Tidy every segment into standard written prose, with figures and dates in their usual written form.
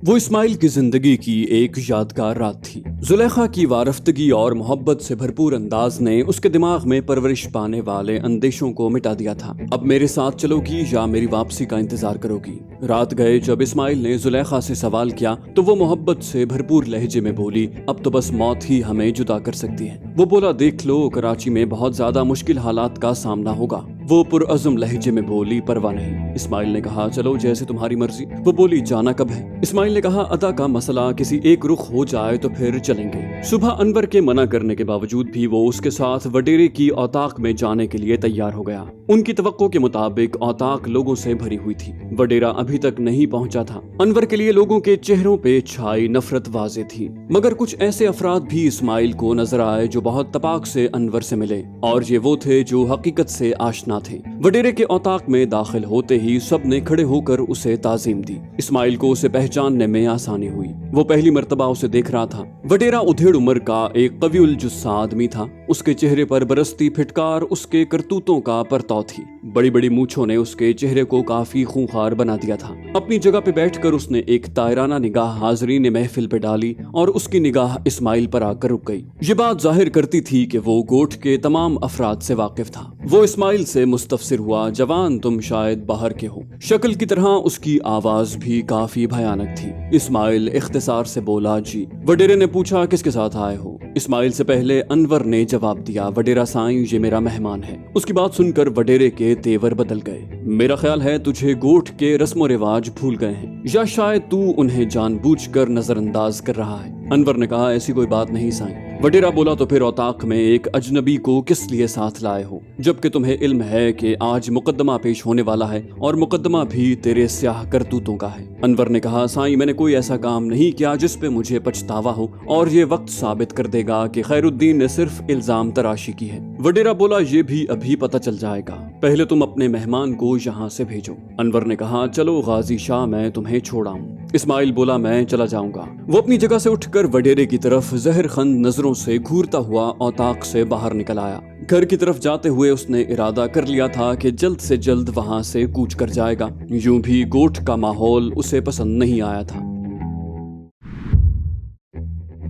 वो इस्माइल की जिंदगी की एक यादगार रात थी। जुलेखा की वारफ्तगी और मोहब्बत से भरपूर अंदाज ने उसके दिमाग में परवरिश पाने वाले अंदेशों को मिटा दिया था। अब मेरे साथ चलोगी या मेरी वापसी का इंतजार करोगी? रात गए जब इस्माइल ने जुलेखा से सवाल किया तो वो मोहब्बत से भरपूर लहजे में बोली, अब तो बस मौत ही हमें जुदा कर सकती है। वो बोला, देख लो, कराची में बहुत ज्यादा मुश्किल हालात का सामना होगा। वो पुरअज़्म लहजे में बोली, परवाह नहीं। इस्माइल ने कहा, चलो जैसे तुम्हारी मर्जी। वो बोली, जाना कब है? इस्माइल ने कहा, अदा का मसला किसी एक रुख हो जाए तो फिर चलेंगे। सुबह अनवर के मना करने के बावजूद भी वो उसके साथ वडेरे की औताक में जाने के लिए तैयार हो गया। उनकी तवक्को के मुताबिक औताक लोगों से भरी हुई थी। वडेरा अभी तक नहीं पहुंचा था। अनवर के लिए लोगों के चेहरों पे छाई नफरत वाज़ेह थी, मगर कुछ ऐसे अफराद भी इस्माइल को नजर आए जो बहुत तपाक से अनवर से मिले, और ये वो थे जो हकीकत से आशना थे। वडेरे के औताक में दाखिल होते ही सब ने खड़े होकर उसे ताज़ीम दी। इस्माइल को उसे पहचानने में आसानी हुई। वो पहली मर्तबा उसे देख रहा था। वडेरा उधेड़ उम्र का एक कविउल जुस्सा आदमी था। उसके चेहरे पर बरसती फिटकार उसके करतूतों का परताव थी। बड़ी बड़ी मूंछों ने उसके चेहरे को काफी खूंखार बना दिया था। अपनी जगह पे बैठकर उसने एक तायराना निगाह हाजरीन महफिल पे डाली और उसकी निगाह इस्माइल पर आकर रुक गई। ये बात जाहिर करती थी कि वो गोठ के तमाम अफराद से वाकिफ था। वो इस्माइल से मुस्तफसिर हुआ, जवान, तुम शायद बाहर के हो। शक्ल की तरह उसकी आवाज भी काफी भयानक थी। इस्माइल इख्तिसार से बोला, जी। वडेरे ने पूछा, किसके साथ आए हो? इस्माइल से पहले अनवर ने जवाब दिया, वडेरा साईं, ये मेरा मेहमान है। उसकी बात सुनकर वडेरे के तेवर बदल गए। मेरा ख्याल है तुझे गोठ के रस्म रिवाज भूल गए हैं, या शायद तू उन्हें जानबूझकर नजरअंदाज कर रहा है। अनवर ने कहा, ऐसी कोई बात नहीं साईं। वडेरा बोला, तो फिर औताक में एक अजनबी को किस लिए साथ लाए हो, जबकि तुम्हें इल्म है कि आज मुकदमा पेश होने वाला है और मुकदमा भी तेरे स्याह करतूतों का है। अनवर ने कहा, साईं, मैंने कोई ऐसा काम नहीं किया जिस पे मुझे पछतावा हो, और ये वक्त साबित कर देगा कि खैरुद्दीन ने सिर्फ इल्जाम तराशी की है। वडेरा बोला, ये भी अभी पता चल जाएगा, पहले तुम अपने मेहमान को यहाँ से भेजो। अनवर ने कहा, चलो गाजी शाह, मैं तुम्हें छोड़ाऊं। इस्माइल बोला, मैं चला जाऊंगा। वो अपनी जगह से उठकर वडेरे की तरफ जहरखंद नजरों से घूरता हुआ औताक से बाहर निकल आया। घर की तरफ जाते हुए उसने इरादा कर लिया था कि जल्द से जल्द वहां से कूच कर जाएगा। यूं भी गोठ का माहौल उसे पसंद नहीं आया था।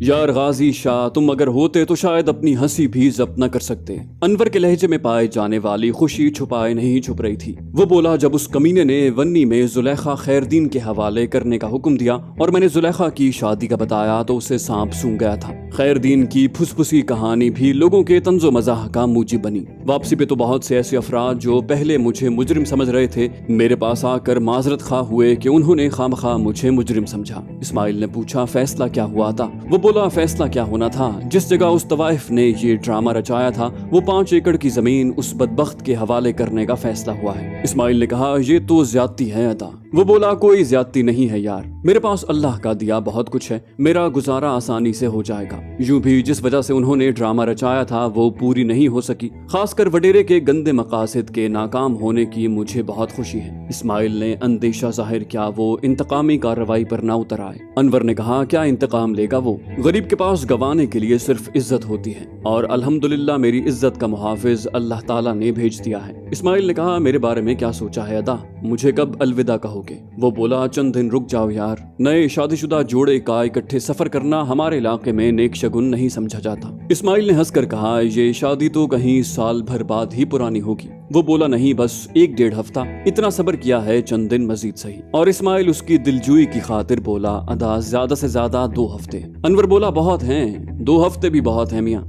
यार गाजी शाह, तुम अगर होते तो शायद अपनी हंसी भी जब्त न कर सकते। अनवर के लहजे में पाए जाने वाली खुशी छुपाए नहीं छुप रही थी। वो बोला, जब उस कमीने ने वन्नी में जुलेखा खैरदीन के हवाले करने का हुक्म दिया और मैंने जुलेखा की शादी का बताया तो उसे सांप सूंघ गया था। खैरदीन की फुसफुसी कहानी भी लोगों के तंजो मजाह का मूजिब बनी। वापसी पे तो बहुत से ऐसे अफराद जो पहले मुझे मुजरिम समझ रहे थे मेरे पास आकर माजरत खा हुए कि उन्होंने खामखा मुझे मुजरिम समझा। इस्माइल ने पूछा, फैसला क्या हुआ था? वो बोला, फैसला क्या होना था, जिस जगह उस तवाइफ ने ये ड्रामा रचाया था वो 5 एकड़ की जमीन उस बदबख्त के हवाले करने का फैसला हुआ है। इस्माइल ने कहा, ये तो ज्यादती है अदा। वो बोला, कोई ज्यादती नहीं है यार, मेरे पास अल्लाह का दिया बहुत कुछ है, मेरा गुजारा आसानी से हो जाएगा। यूं भी जिस वजह से उन्होंने ड्रामा रचाया था वो पूरी नहीं हो सकी। खासकर वडेरे के गंदे मकासद के नाकाम होने की मुझे बहुत खुशी है। इस्माइल ने अंदेशा जाहिर किया वो इंतकामी कार्रवाई पर ना उतर आए। अनवर ने कहा, क्या इंतकाम लेगा वो? गरीब के पास गवाने के लिए सिर्फ इज्जत होती है, और अल्हम्दुलिल्लाह मेरी इज्जत का मुहाफिज अल्लाह ताला ने भेज दिया है। इस्माइल ने कहा, मेरे बारे में क्या सोचा है अदा? मुझे कब अलविदा कहोगे? वो बोला, चंद दिन रुक जाओ यार, नए शादीशुदा जोड़े का इकट्ठे सफर करना हमारे इलाके में नेक शगुन नहीं समझा जाता। इस्माइल ने हंसकर कहा, ये शादी तो कहीं साल भर बाद ही पुरानी होगी। वो बोला, नहीं, बस 1-1.5 हफ्ता, इतना सब्र किया है, चंद दिन मजीद सही। और इस्माइल उसकी दिलजुई की खातिर बोला, अदा ज्यादा से ज्यादा 2 हफ्ते। अनवर बोला, बहुत हैं, 2 हफ्ते भी बहुत है मियां।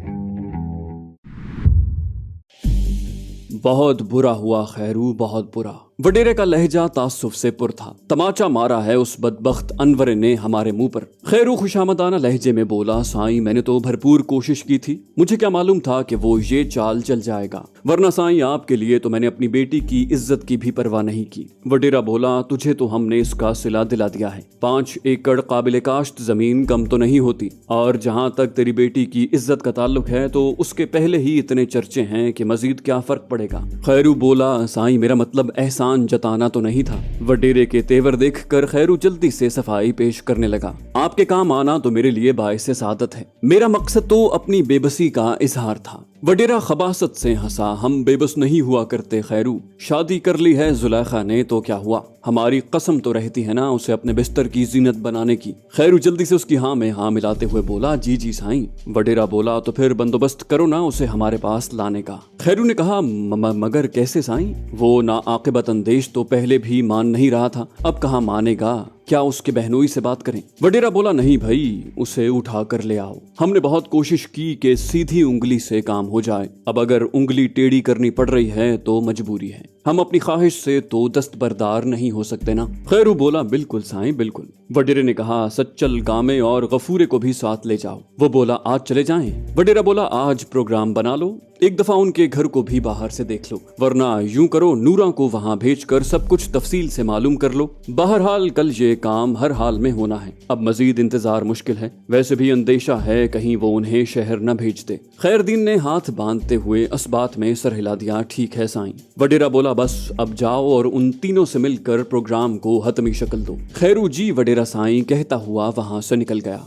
बहुत बुरा हुआ खैरू, बहुत बुरा। वडेरे का लहजा तासुफ से पुर था। तमाचा मारा है उस बदबख्त अनवर ने हमारे मुंह पर। खैरू खुशामदाना लहजे में बोला, साईं, मैंने तो भरपूर कोशिश की थी, मुझे क्या मालूम था कि वो ये चाल चल जाएगा, वरना साईं आपके लिए तो मैंने अपनी बेटी की इज्जत की भी परवाह नहीं की। वडेरा बोला, तुझे तो हमने इसका सिला दिला दिया है। 5 एकड़ काबिल काश्त जमीन कम तो नहीं होती, और जहाँ तक तेरी बेटी की इज्जत का ताल्लुक है तो उसके पहले ही इतने चर्चे हैं कि मजीद क्या फर्क पड़ेगा। खैरू बोला, साईं, मेरा मतलब एहसान जताना तो नहीं था। वडेरे के तेवर देखकर खैरू जल्दी से सफाई पेश करने लगा, आपके काम आना तो मेरे लिए बाइस सादत है। मेरा मकसद तो अपनी बेबसी का इजहार था। वडेरा खबासत से हंसा, हम बेबस नहीं हुआ करते खैरू, शादी कर ली है जुलेखा ने तो क्या हुआ, हमारी कसम तो रहती है ना उसे अपने बिस्तर की जीनत बनाने की। खैरू जल्दी से उसकी हाँ में हाँ मिलाते हुए बोला, जी जी साईं। वडेरा बोला, तो फिर बंदोबस्त करो ना उसे हमारे पास लाने का। खैरू ने कहा, मगर कैसे साईं? वो ना आकिबत अंदेश तो पहले भी मान नहीं रहा था, अब कहाँ मानेगा, क्या उसके बहनोई से बात करें? वडेरा बोला, नहीं भाई, उसे उठा कर ले आओ। हमने बहुत कोशिश की कि सीधी उंगली से काम हो जाए, अब अगर उंगली टेढ़ी करनी पड़ रही है तो मजबूरी है, हम अपनी ख्वाहिश से तो दस्तबरदार नहीं हो सकते ना। खैरू बोला, बिल्कुल साईं बिल्कुल। वडेरे ने कहा, सच्चल गामे और गफूरे को भी साथ ले जाओ। वो बोला, आज चले जाएं? वडेरा बोला, आज प्रोग्राम बना लो, एक दफा उनके घर को भी बाहर से देख लो, वरना यूं करो नूरा को वहां भेजकर सब कुछ तफसील से मालूम कर लो। बहरहाल कल ये काम हर हाल में होना है, अब मजीद इंतजार मुश्किल है, वैसे भी अंदेशा है कहीं वो उन्हें शहर न भेज दे। खैरदीन ने हाथ बांधते हुए इस बात में सर हिला दिया, ठीक है साईं। वडेरा बोला, बस अब जाओ और उन तीनों से मिलकर प्रोग्राम को हतमी शक्ल दो। खैरू जी वडेरा साईं कहता हुआ वहां से निकल गया।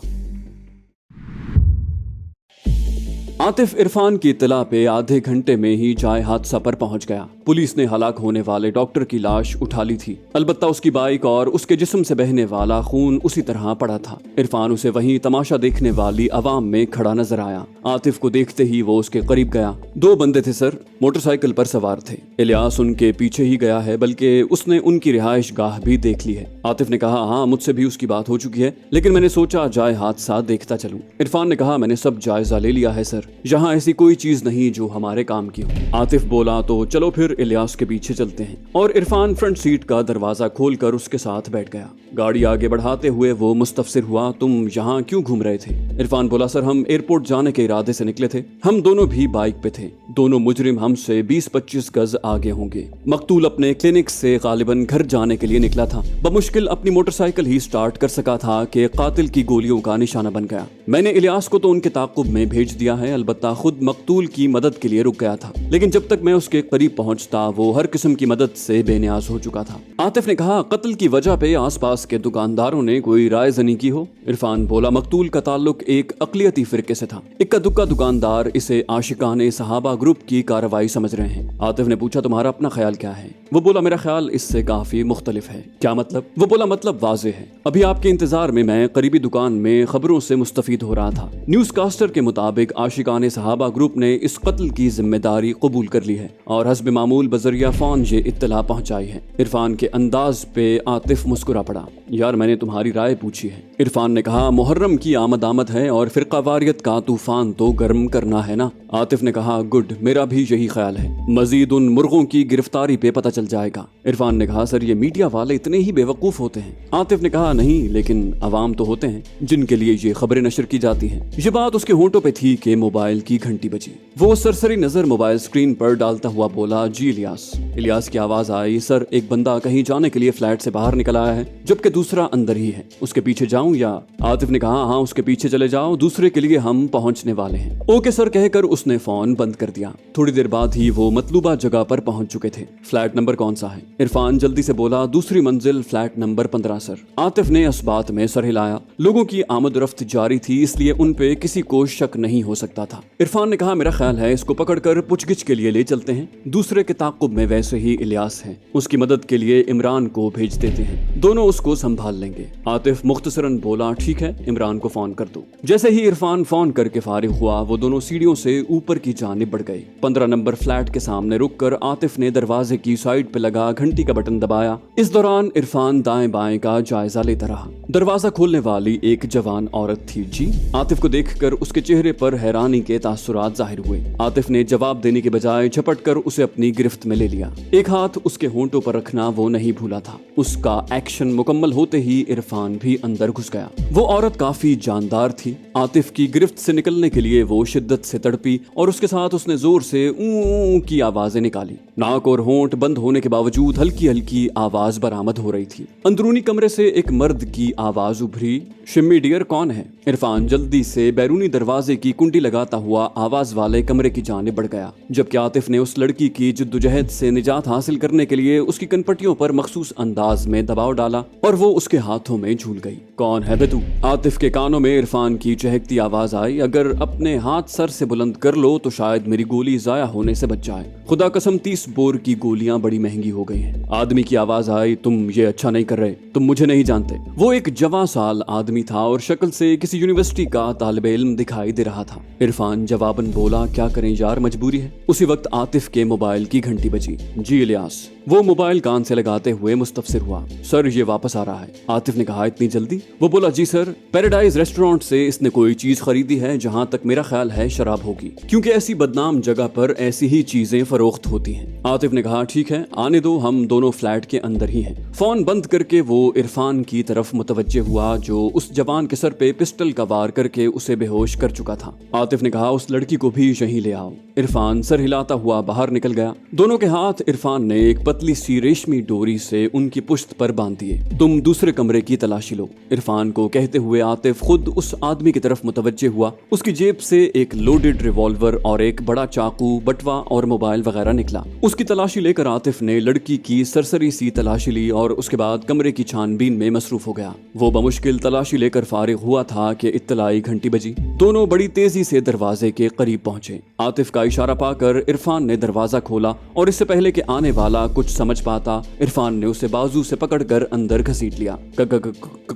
आतिफ इरफान की इत्तला पे आधे घंटे में ही जाए हादसा पर पहुंच गया। पुलिस ने हलाक होने वाले डॉक्टर की लाश उठा ली थी, अलबत्ता उसकी बाइक और उसके जिस्म से बहने वाला खून उसी तरह पड़ा था। इरफान उसे वहीं तमाशा देखने वाली अवाम में खड़ा नजर आया। आतिफ को देखते ही वो उसके करीब गया। दो बंदे थे सर, मोटरसाइकिल पर सवार थे। इलियास उनके पीछे ही गया है, बल्कि उसने उनकी रिहाइश गाह भी देख ली है। आतिफ ने कहा, हाँ मुझसे भी उसकी बात हो चुकी है, लेकिन मैंने सोचा जाए हादसा देखता चलूं। इरफान ने कहा, मैंने सब जायजा ले लिया है सर, यहाँ ऐसी कोई चीज नहीं जो हमारे काम की हो। आतिफ बोला, तो चलो फिर इलियास के पीछे चलते हैं। और इरफान फ्रंट सीट का दरवाजा खोलकर उसके साथ बैठ गया। गाड़ी आगे बढ़ाते हुए वो मुस्तफसिर हुआ, तुम यहाँ क्यों घूम रहे थे? इरफान बोला, सर हम एयरपोर्ट जाने के इरादे से निकले थे, हम दोनों भी बाइक पे थे, दोनों मुजरिम हमसे 20-25 गज आगे होंगे। मकतूल अपने क्लिनिक से गालिबन घर जाने के लिए निकला था, बमुश्किल अपनी मोटरसाइकिल ही स्टार्ट कर सका था कि कातिल की गोलियों का निशाना बन गया। मैंने इलियास को तो उनके ताक़ुब में भेज दिया है, अलबत्ता खुद मकतूल की मदद के लिए रुक गया था, लेकिन जब तक मैं उसके करीब पहुंचता वो हर किस्म की मदद से बेनियाज हो चुका था। आतिफ ने कहा, कत्ल की वजह पे आसपास के दुकानदारों ने कोई राय जनी की हो? इरफान बोला, मकतूल का ताल्लुक एक अकलियती फिरके से था, इक्का दुक्का दुकानदार इसे आशिकाने सहाबा ग्रुप की कार्रवाई समझ रहे हैं। आतिफ ने पूछा, तुम्हारा अपना ख्याल क्या है? वो बोला, मेरा ख्याल इससे काफी मुख्तलिफ है। क्या मतलब? वो बोला, मतलब वाज़ेह है, अभी आपके इंतजार में मैं करीबी दुकान में खबरों से मुस्तफीद हो रहा था। न्यूज कास्टर के मुताबिक आशिकाने सहाबा ग्रुप ने इस कत्ल की जिम्मेदारी कबूल कर ली है और हस्ब मामूल बजरिया फोन ये इत्तला पहुंचाई है। इरफान के अंदाज पे आतिफ मुस्कुरा पड़ा, यार मैंने तुम्हारी राय पूछी है। इरफान ने कहा, मुहर्रम की आमद है और फिरकावारियत का तूफान तो गर्म करना है ना। आतिफ ने कहा, गुड, मेरा भी यही ख्याल है, मजीद उन मुर्गों की गिरफ्तारी पे पता चल जाएगा। इरफान ने कहा, सर ये मीडिया वाले इतने ही बेवकूफ होते हैं? आतिफ ने कहा, नहीं, लेकिन अवाम तो होते हैं जिनके लिए ये खबरें नशर की जाती हैं। ये बात उसके होंठों पे थी कि मोबाइल की घंटी बजी। वो सरसरी नजर मोबाइल स्क्रीन पर डालता हुआ बोला, जी इलियास। इलियास की आवाज आई, सर एक बंदा कहीं जाने के लिए फ्लैट से बाहर निकल आया है, जबकि दूसरा अंदर ही है, उसके पीछे जाऊं या? आतिफ ने कहा, हाँ उसके पीछे चले जाओ, दूसरे के लिए हम पहुंचने वाले हैं। ओके सर कहकर उसने फोन बंद कर दिया। थोड़ी देर बाद ही वो मतलूबा जगह पर पहुंच चुके थे। फ्लैट नंबर कौन सा है? इरफान जल्दी से बोला, दूसरी मंजिल, फ्लैट नंबर 15 सर। आतिफ ने इस बात में सर हिलाया। लोगों की आमद रफ्त जारी थी, इसलिए उन पे किसी को शक नहीं हो सकता था। इरफान ने कहा, मेरा ख्याल है इसको पकड़कर पूछगिछ के लिए ले चलते हैं, दूसरे के ताक़ुब में वैसे ही इलियास है, उसकी मदद के लिए इमरान को भेज देते हैं, दोनों उसको संभाल लेंगे। आतिफ मुख्तसरन बोला, ठीक है, इमरान को फोन कर दो। जैसे ही इरफान फोन करके फारिग हुआ, वो दोनों सीढ़ियों से ऊपर की जानिब बढ़ गए। 15 नंबर फ्लैट के सामने रुककर आतिफ ने दरवाजे की साइड पे लगा घंटी का बटन दबाया। इस दौरान इरफान दाएं बाएं का जायजा लेता रहा। दरवाजा खोलने वाली एक जवान औरत थी। जी? आतिफ को देखकर उसके चेहरे पर हैरानी के तासुरात जाहिर हुए। आतिफ ने जवाब देने के बजाय झपट कर उसे अपनी गिरफ्त में ले लिया। एक हाथ उसके होंठों पर रखना वो नहीं भूला था। उसका एक्शन मुकम्मल होते ही इरफान भी अंदर घुस गया। वो औरत काफी जानदार थी। आतिफ की गिरफ्त से निकलने के लिए वो शिद्दत से तड़पी और उसके साथ उसने जोर से ऊ की आवाजें निकाली। नाक और होंठ बंद होने के बावजूद हल्की हल्की आवाज बरामद हो रही थी। अंदरूनी कमरे से एक मर्द की आवाज उभरी, शिम्मी डियर कौन है? इरफान जल्दी से बैरूनी दरवाजे की कुंडी लगाता हुआ आवाज वाले कमरे की जानिब बढ़ गया, जबकि आतिफ ने उस लड़की की जिद्दोजहद से निजात हासिल करने के लिए उसकी कनपटियों पर मखसूस अंदाज में दबाव डाला और वो उसके हाथों में झूल गई। कौन कौन है बे तू? आतिफ के कानों में इरफान की चहकती आवाज आई, अगर अपने हाथ सर से बुलंद कर लो तो शायद मेरी गोली जाया होने से बच जाए। खुदा कसम 30 बोर की गोलियां बड़ी महंगी हो गई हैं। आदमी की आवाज आई, तुम ये अच्छा नहीं कर रहे, तुम मुझे नहीं जानते। वो एक जवां साल आदमी था और शक्ल से किसी यूनिवर्सिटी का तालिबे इल्म दिखाई दे रहा था। इरफान जवाबन बोला, क्या करें यार, मजबूरी है। उसी वक्त आतिफ के मोबाइल की घंटी बजी। जी इलियास। वो मोबाइल कान से लगाते हुए मुस्तफसिर हुआ। सर ये वापस आ रहा है। आतिफ ने कहा, इतनी जल्दी? वो बोला, जी सर, पैराडाइज रेस्टोरेंट से इसने कोई चीज खरीदी है, जहां तक मेरा ख्याल है शराब होगी, क्योंकि ऐसी बदनाम जगह पर ऐसी ही चीजें फरोख्त होती हैं। आतिफ ने कहा, ठीक है आने दो, हम दोनों फ्लैट के अंदर ही हैं। फोन बंद करके वो इरफान की तरफ मुतवज्जे हुआ जो उस जवान के सर पे पिस्टल का वार करके उसे बेहोश कर चुका था। आतिफ ने कहा, उस लड़की को भी यहीं ले आओ। इरफान सर हिलाता हुआ बाहर निकल गया। दोनों के हाथ इरफान ने एक पतली सी रेशमी डोरी से उनकी पुश्त पर बांध दिए। तुम दूसरे कमरे की तलाशी लो। इरफान को कहते हुए आतिफ खुद उस आदमी की तरफ मुतवज्जे हुआ। उसकी जेब से एक लोडेड रिवॉल्वर और एक बड़ा चाकू, बटवा और मोबाइल वगैरह निकला। उसकी तलाशी लेकर आतिफ ने लड़की की सरसरी सी तलाशी ली और उसके बाद कमरे की छानबीन में मसरूफ हो गया। वो बमुश्किल तलाशी लेकर फारिग हुआ था कि इत्तलाई घंटी बजी। दोनों बड़ी तेजी से दरवाजे के करीब पहुंचे। आतिफ का इशारा पाकर इरफान ने दरवाजा खोला और इससे पहले कि आने वाला कुछ समझ पाता, इरफान ने उसे बाजू से पकड़कर अंदर घसीट लिया।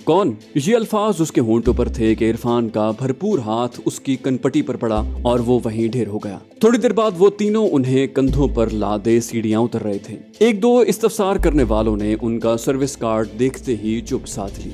कौन? ये अल्फाज उसके होंठों पर थे कि इरफान का भरपूर हाथ उसकी कनपटी पर पड़ा और वो वहीं ढेर हो गया। थोड़ी देर बाद वो तीनों उन्हें कंधों पर लादे सीढ़ियां उतर रहे थे। एक दो इस्तफसार करने वालों ने उनका सर्विस कार्ड देखते ही चुप साध ली।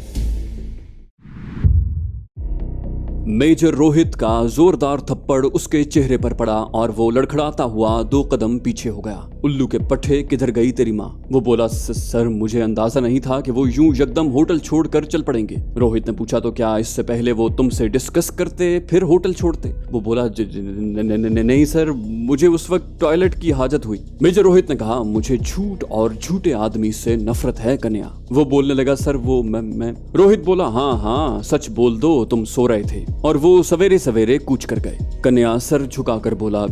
मेजर रोहित का जोरदार थप्पड़ उसके चेहरे पर पड़ा और वो लड़खड़ाता हुआ 2 कदम पीछे हो गया। उल्लू के पट्टे, किधर गई तेरी माँ? वो बोला, सर मुझे अंदाजा नहीं था कि वो यूं यकदम होटल छोड़कर चल पड़ेंगे। रोहित ने पूछा, तो क्या इससे पहले वो तुमसे डिस्कस करते फिर होटल छोड़ते? वो बोला, नहीं सर, मुझे उस वक्त टॉयलेट की हाजत हुई। मेजर रोहित ने कहा, मुझे झूठ और झूठे आदमी से नफरत है कन्या। वो बोलने लगा, सर वो मैं। रोहित बोला, हाँ सच बोल दो, तुम सो रहे थे और वो सवेरे सवेरे कूच कर गए। कन्या सर झुकाकर बोला,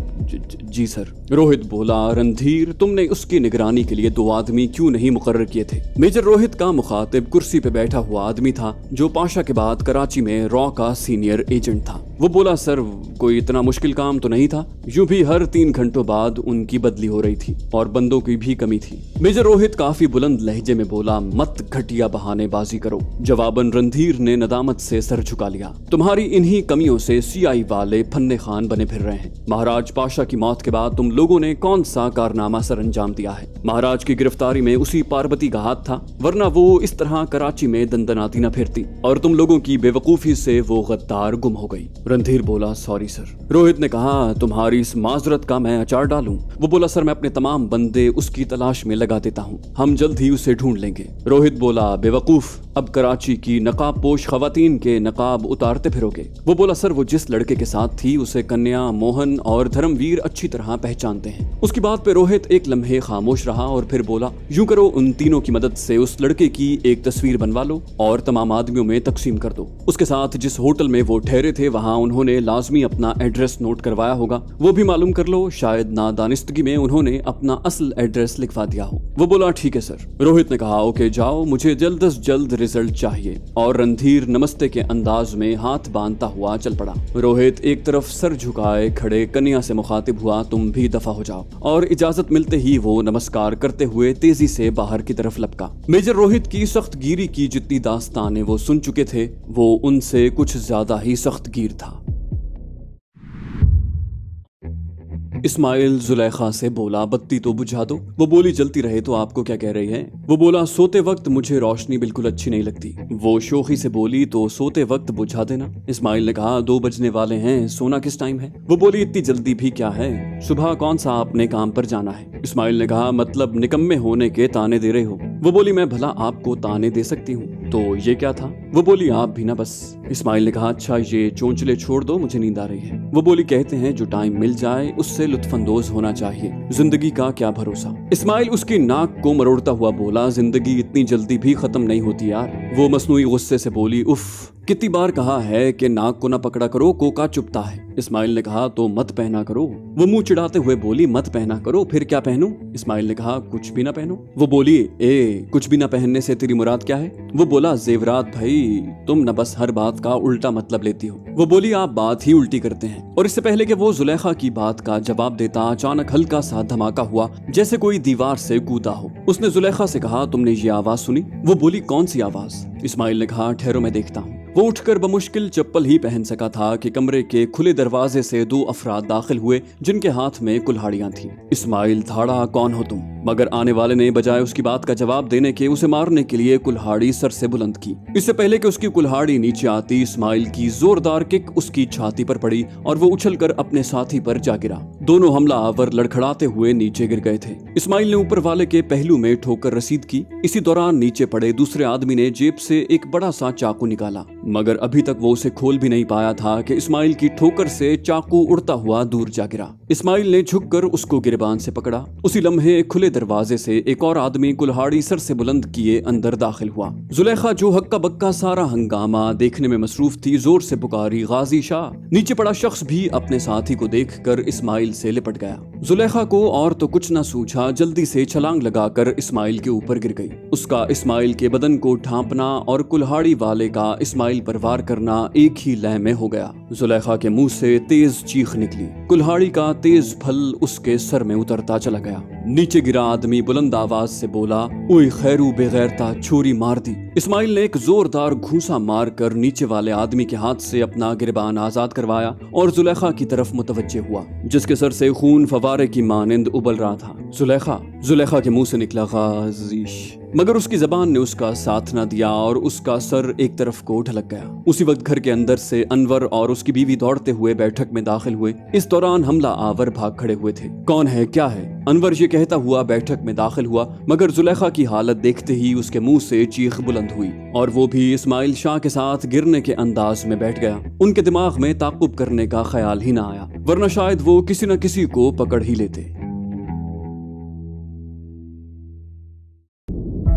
जी सर। रोहित बोला, रणधीर, तुमने उसकी निगरानी के लिए 2 आदमी क्यों नहीं मुकर्रर किए थे? मेजर रोहित का मुखातिब कुर्सी पे बैठा हुआ आदमी था जो पाशा के बाद कराची में रॉ का सीनियर एजेंट था। वो बोला, सर कोई इतना मुश्किल काम तो नहीं था। यूं भी हर 3 घंटों बाद उनकी बदली हो रही थी और बंदों की भी कमी थी। मेजर रोहित काफी बुलंद लहजे में बोला, मत घटिया बहानेबाजी करो। जवाबन रणधीर ने नदामत से सर झुका लिया। तुम्हारी इन्हीं कमियों से सीआई वाले फन्ने खान बने फिर रहे हैं। महाराज पाशा की मौत के बाद तुम लोगों ने कौन सा कारनामा सर अंजाम दिया है? महाराज की गिरफ्तारी में उसी पार्वती का हाथ था, वरना वो इस तरह कराची में दंदनाती न फिरती और तुम लोगों की बेवकूफी से वो गद्दार गुम हो गई। रणधीर बोला, सॉरी सर। रोहित ने कहा, तुम्हारी इस माजरत का मैं अचार डालूं? वो बोला, सर मैं अपने तमाम बंदे उसकी तलाश में लगा देता हूँ, हम जल्द ही उसे ढूंढ लेंगे। रोहित बोला, बेवकूफ, अब कराची की नकाब पोश खवातीन के नकाब उतारते फिरोगे? वो बोला, सर वो जिस लड़के के साथ थी उसे कन्या, मोहन और धर्मवीर अच्छी तरह पहचानते हैं। उसकी बात पे रोहित एक लम्हे खामोश रहा और फिर बोला, यूं करो, उन तीनों की मदद से उस लड़के की एक तस्वीर बनवा लो और तमाम आदमियों में तकसीम कर दो। उसके साथ जिस होटल में वो ठहरे थे वहाँ उन्होंने लाजमी अपना एड्रेस नोट करवाया होगा, वो भी मालूम कर लो। शायद नादानिस्तगी में उन्होंने अपना असल एड्रेस लिखवा दिया हो। वो बोला, ठीक है सर। रोहित ने कहा, ओके जाओ, मुझे जल्द से जल्द रिजल्ट चाहिए। और रणधीर नमस्ते के अंदाज में हाथ बांधता हुआ चल पड़ा। रोहित एक तरफ सर झुकाए खड़े कन्या से मुखातिब हुआ, तुम भी दफा हो जाओ। और इजाजत मिलते ही वो नमस्कार करते हुए तेजी से बाहर की तरफ लपका। मेजर रोहित की सख्त गिरी की जितनी दास्तानें वो सुन चुके थे, वो उनसे कुछ ज्यादा ही सख्त गिर था। इस्माइल जुलेखा से बोला, बत्ती तो बुझा दो। वो बोली, जलती रहे तो आपको क्या कह रही है? वो बोला, सोते वक्त मुझे रोशनी बिल्कुल अच्छी नहीं लगती। वो शोखी से बोली, तो सोते वक्त बुझा देना। इस्माइल ने कहा, 2 बजने वाले हैं, सोना किस टाइम है? वो बोली, इतनी जल्दी भी क्या है, सुबह कौन सा आपने काम पर जाना है? इस्माइल ने कहा, मतलब निकम्मे होने के ताने दे रहे हो? वो बोली, मैं भला आपको ताने दे सकती हूँ तो ये क्या था? वो बोली, आप भी ना बस। इस्माइल ने कहा, अच्छा ये चोंचले छोड़ दो, मुझे नींद आ रही है। वो बोली, कहते हैं जो टाइम मिल जाए उससे लुत्फानंदोज होना चाहिए, जिंदगी का क्या भरोसा। इस्माइल उसकी नाक को मरोड़ता हुआ बोला, जिंदगी इतनी जल्दी भी खत्म नहीं होती यार। वो मसनूई गुस्से से बोली, उफ, कितनी बार कहा है कि नाक को ना पकड़ा करो, कोका चुभता है। इस्माइल ने कहा तो मत पहना करो। वो मुंह चिढ़ाते हुए बोली मत पहना करो, फिर क्या पहनूं? इस्माइल ने कहा कुछ भी ना पहनो। वो बोली ए कुछ भी ना पहनने से तेरी मुराद क्या है? वो बोला जेवरात भाई, तुम न बस हर बात का उल्टा मतलब लेती हो। वो बोली आप बात ही उल्टी करते हैं। और इससे पहले कि वो जुलेखा की बात का जवाब देता, अचानक हल्का सा धमाका हुआ जैसे कोई दीवार से कूदा हो। उसने जुलेखा से कहा तुमने ये आवाज सुनी? वो बोली कौन सी आवाज? इस्माइल ने कहा ठहरो मैं देखता हूँ। वो उठकर बमुश्किल चप्पल ही पहन सका था कि कमरे के खुले दरवाजे से 2 अफराद दाखिल हुए जिनके हाथ में कुल्हाड़ियां थीं। इस्माइल धाड़ा कौन हो तुम? मगर आने वाले ने बजाय उसकी बात का जवाब देने के उसे मारने के लिए कुल्हाड़ी सर से बुलंद की। इससे पहले कि उसकी कुल्हाड़ी नीचे आती, इस्माइल की जोरदार किक उसकी छाती पर पड़ी और वो उछलकर अपने साथी पर जा गिरा। दोनों हमलावर लड़खड़ाते हुए नीचे गिर गए थे। इस्माइल ने ऊपर वाले के पहलू में ठोकर रसीद की। इसी दौरान नीचे पड़े दूसरे आदमी ने जेब से एक बड़ा सा चाकू निकाला, मगर अभी तक वो उसे खोल भी नहीं पाया था कि इस्माइल की ठोकर से चाकू उड़ता हुआ दूर जा गिरा। इस्माइल ने झुककर उसको गिरबान से पकड़ा। उसी लम्हे खुले दरवाजे से एक और आदमी कुल्हाड़ी सर से बुलंद किए अंदर दाखिल हुआ। जुलेखा जो हक्का बक्का सारा हंगामा देखने में मसरूफ थी, जोर से पुकारी गाजी शाह। नीचे पड़ा शख्स भी अपने साथी को देखकर इस्माइल से लिपट गया। जुलेखा को और तो कुछ न सूझा, जल्दी से छलांग लगाकर इस्माइल के ऊपर गिर गई। उसका इस्माइल के बदन को ढांपना और कुल्हाड़ी वाले का इस्माइल पर वार करना एक ही लय में हो गया। जुलेखा के मुंह से तेज चीख निकली। कुल्हाड़ी का तेज फल उसके सर में उतरता चला गया। नीचे गिरा आदमी बुलंद आवाज से बोला ओए खैरू बेगैरता, छोरी मार दी। इस्माइल ने एक जोरदार घूंसा मारकर नीचे वाले आदमी के हाथ से अपना गिरबान आजाद करवाया और जुलेखा की तरफ मुतवज्जे हुआ, जिसके सर से खून फवारे की मानिंद उबल रहा था। जुलेखा के मुंह से निकला गाजीश, मगर उसकी जबान ने उसका साथ न दिया और उसका सर एक तरफ को ढलक गया। उसी वक्त घर के अंदर से अनवर और उसकी बीवी दौड़ते हुए बैठक में दाखिल हुए। इस दौरान हमला आवर भाग खड़े हुए थे। कौन है, क्या है? अनवर ये कहता हुआ बैठक में दाखिल हुआ, मगर जुलेखा की हालत देखते ही उसके मुंह से चीख बुलंद हुई और वो भी इस्माइल शाह के साथ गिरने के अंदाज में बैठ गया। उनके दिमाग में ताकुब करने का ख्याल ही ना आया, वरना शायद वो किसी न किसी को पकड़ ही लेते।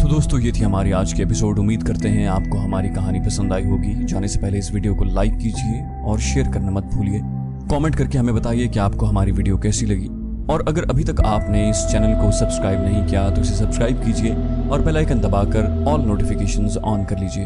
तो दोस्तों ये थी हमारी आज की एपिसोड। उम्मीद करते हैं आपको हमारी कहानी पसंद आई होगी। जाने से पहले इस वीडियो को लाइक कीजिए और शेयर करना मत भूलिए। कमेंट करके हमें बताइए कि आपको हमारी वीडियो कैसी लगी। और अगर अभी तक आपने इस चैनल को सब्सक्राइब नहीं किया तो इसे सब्सक्राइब कीजिए और बेल आइकन दबाकर ऑल नोटिफिकेशंस ऑन कर लीजिए।